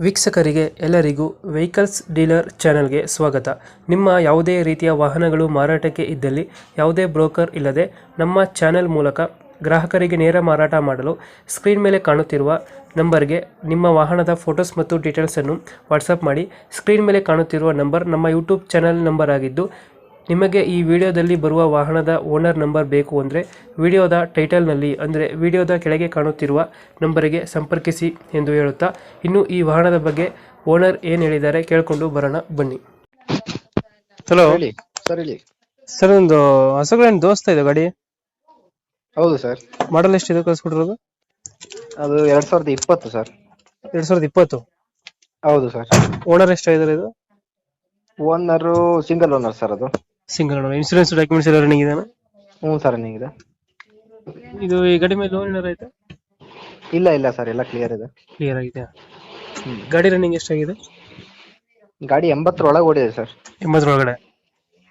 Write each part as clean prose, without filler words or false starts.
ವೀಕ್ಷಕರಿಗೆ ಎಲ್ಲರಿಗೂ vehicles dealer ಚಾನೆಲ್ಗೆ ಸ್ವಾಗತ. ನಿಮ್ಮ ಯಾವುದೇ ರೀತಿಯ ವಾಹನಗಳು ಮಾರಾಟಕ್ಕೆ ಇದ್ದಲ್ಲಿ ಯಾವುದೇ ಬ್ರೋಕರ್ ಇಲ್ಲದೆ ನಮ್ಮ ಚಾನೆಲ್ ಮೂಲಕ ಗ್ರಾಹಕರಿಗೆ ನೇರ ಮಾರಾಟ ಮಾಡಲು ಸ್ಕ್ರೀನ್ ಮೇಲೆ ಕಾಣುತ್ತಿರುವ ನಂಬರ್ಗೆ ನಿಮ್ಮ ವಾಹನದ ಫೋಟೋಸ್ ಮತ್ತು ಡೀಟೇಲ್ಸನ್ನು ವಾಟ್ಸಪ್ ಮಾಡಿ. ಸ್ಕ್ರೀನ್ ಮೇಲೆ ಕಾಣುತ್ತಿರುವ ನಂಬರ್ ನಮ್ಮ ಯೂಟ್ಯೂಬ್ ಚಾನೆಲ್ ನಂಬರ್ ಆಗಿದ್ದು, ನಿಮಗೆ ಈ ವಿಡಿಯೋದಲ್ಲಿ ಬರುವ ವಾಹನದ ಓನರ್ ನಂಬರ್ ಬೇಕು ಅಂದರೆ ವಿಡಿಯೋದ ಟೈಟಲ್ನಲ್ಲಿ ಅಂದರೆ ವಿಡಿಯೋದ ಕೆಳಗೆ ಕಾಣುತ್ತಿರುವ ನಂಬರಿಗೆ ಸಂಪರ್ಕಿಸಿ ಎಂದು ಹೇಳುತ್ತಾ, ಇನ್ನು ಈ ವಾಹನದ ಬಗ್ಗೆ ಓನರ್ ಏನು ಹೇಳಿದ್ದಾರೆ ಕೇಳಿಕೊಂಡು ಬರೋಣ ಬನ್ನಿ. ಹಲೋ ಹೇಳಿ ಸರ್. ಹೇಳಿ ಸರ್, ಒಂದು ಹೊಸಗಳೇನು ದೋಸ್ತ ಇದೆ ಗಾಡಿ, ಹೌದು ಸರ್. ಮಾಡಲ್ ಎಷ್ಟಿದೆ ಕಳಿಸ್ಕೊಟ್ಟಿರೋದು? ಅದು 2020 ಸರ್. 2020. ಹೌದು ಸರ್. ಓನರ್ ಎಷ್ಟಾಗಿದ್ದಾರೆ ಇದು? Owner single owner sir. ಅದು ಸಿಂಗಲ್ ಓನರ್. ಇನ್ಸೂರೆನ್ಸ್ ಡಾಕ್ಯುಮೆಂಟ್ಸ್ ಎಲ್ಲ ರನ್ನಿಂಗ್ ಇದೆಯಾ? ಹ್ಞೂ ಸರ್, ರನ್ನಿಂಗ್ ಇದೆ. ಇದು ಈ ಗಾಡಿ ಮೇಲೆ ಲೋನ್ ಏನಾರ ಆಯ್ತಾ? ಇಲ್ಲ ಸರ್, ಎಲ್ಲ ಕ್ಲಿಯರ್ ಇದೆ. ಕ್ಲಿಯರ್ ಆಗಿದೆ. ಗಾಡಿ ರನ್ನಿಂಗ್ ಎಷ್ಟಾಗಿದೆ? ಗಾಡಿ 80 ಒಳಗೆ ಓಡಿದೆ ಸರ್. 80 ಒಳಗಡೆ.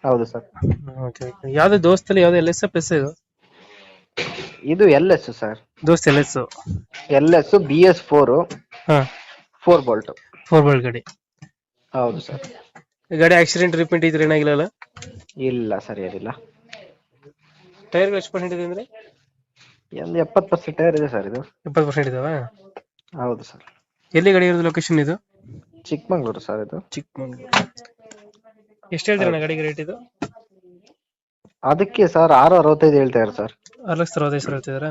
ಹೌದು ಸರ್. ಓಕೆ. ಯಾವ್ದು ದೋಸ್ತಲ್ಲಿ ಯಾವ್ದು ಎಲ್ ಎಸ್ ಪ್ಲಸ್ ಇದು? ಇದು LS ಸರ್. ದೋಸ್ತ್ ಎಲ್ ಎಸ್. LS BS4 ಹಾ, 4 ಬೋಲ್ಟ್. 4 ಬಾಲ್ ಗಾಡಿ. ಹೌದು ಸರ್. ಗಾಡಿ ಆಕ್ಸಿಡೆಂಟ್ ರಿಪೇಂಟ್ ಇದ್ರೆ ಏನಾಗಿಲ್ಲ? ಇಲ್ಲ ಸರ್, ಏನಿಲ್ಲ. ಟೈರ್ ಎಷ್ಟು ಪರ್ಸೆಂಟ್ ಇದೆ ಅಂದ್ರೆ? ಒಂದು 70% ಟೈರ್ ಇದೆ ಸರ್. ಇದು 70% ಇದಾವ? ಹೌದು ಸರ್. ಎಲ್ಲಿ ಗಾಡಿ ಇರೋದು? ಲೊಕೇಶನ್ ಇದು ಚಿಕ್ಕಮಂಗ್ಳೂರು ಸರ್. ಇದು ಚಿಕ್ಕಮಂಗ್ಳೂರು. ಎಷ್ಟು ಹೇಳ್ತೀರಣ್ಣ ಗಾಡಿಗೆ ರೇಟ್ ಇದು? ಅದಕ್ಕೆ ಸರ್ 665 ಹೇಳ್ತಾರೆ ಸರ್. 6,65,000 ಹೇಳ್ತಿದಾರಾ?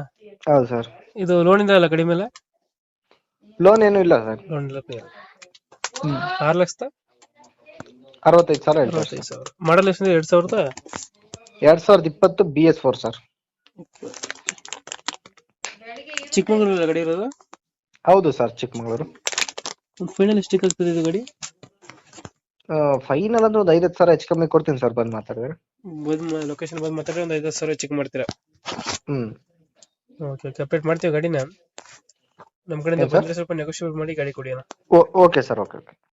ಹೌದು ಸರ್. ಇದು ಲೋನ್ ಇಂದ ಅಲ್ಲ ಗಾಡಿ ಮೇಲೆ? ಲೋನ್ ಏನು ಇಲ್ಲ ಸರ್. ಲೋನ್ ಇಲ್ಲ. 6,65,000 ಹೇಳ್ತಾರೆ ಸರ್. ಮಾಡಲ್ ಎಷ್ಟು? 2000? 2020 BS4 ಸರ್. ಚಿಕ್ಕಮಂಗ್ಳೂರು ಗಾಡಿ ಇರೋದು? ಹೌದು ಸರ್, ಚಿಕ್ಕಮಂಗ್ಳೂರು. ಒಂದು ಫೈನಲ್ ಎಷ್ಟಕ್ಕೆ ಆಗ್ತದೆ ಇದು ಗಾಡಿ? ಫೈನಲ್ ಅಂದ್ರೆ ಒಂದು 5,000 ಹೆಚ್ಚು ಕಮ್ಮಿ ಕೊಡ್ತೀನಿ ಸರ್, ಬಂದು ಮಾತಾಡಿದ್ರೆ. ಲೊಕೇಶನ್ ಬಂದು ಮಾತಾಡಿದ್ರೆ ಒಂದು 5,000 ಚೆಕ್ ಮಾಡ್ತೀರಾ? ಹ್ಮ್. ಓಕೆ, ಅಪ್ಡೇಟ್ ಮಾಡ್ತೀವಿ ಗಾಡಿನ. ನಮ್ಮ ಕಡೆಯಿಂದ ಬಂದರೆ ಸ್ವಲ್ಪ ನೆಗೋಷಿಯೇಟ್ ಮಾಡಿ ಗಾಡಿ ಕೊಡಿ ಅಣ್ಣ. Okay sir. ಓಕೆ.